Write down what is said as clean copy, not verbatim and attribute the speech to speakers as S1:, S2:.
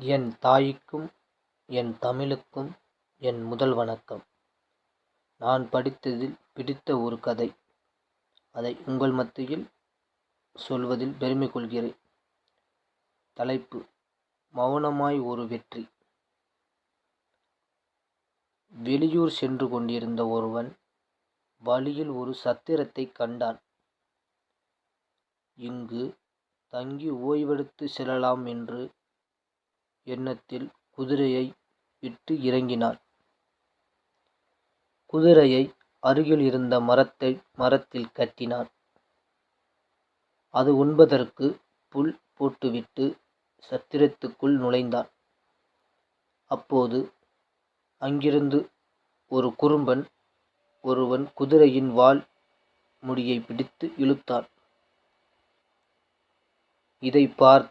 S1: என் தாய்க்கும் என் தமிழுக்கும் என் முதல் வணக்கம். நான் படித்ததில் பிடித்த ஒரு கதை. அதை உங்கள் மத்தியில் சொல்வதில் பெருமை கொள்கிறேன். தலைப்பு: மௌனமாய் ஒரு வெற்றி. வெளியூர் சென்று கொண்டிருந்த ஒருவன் வழியில் ஒரு சத்திரத்தைக் கண்டான். இங்கு தங்கி ஓய்வெடுத்து செல்லலாம் என்று எண்ணத்தில் குதிரையை விட்டு இறங்கினான். குதிரையை அருகில் இருந்த மரத்தில் கட்டினான். அது உண்பதற்கு புல் போட்டுவிட்டு சத்திரத்துக்குள் நுழைந்தான். அப்போது அங்கிருந்து ஒரு குறும்பன் ஒருவன் குதிரையின் வால் முடியை பிடித்து இழுத்தான். இதை பார்த்த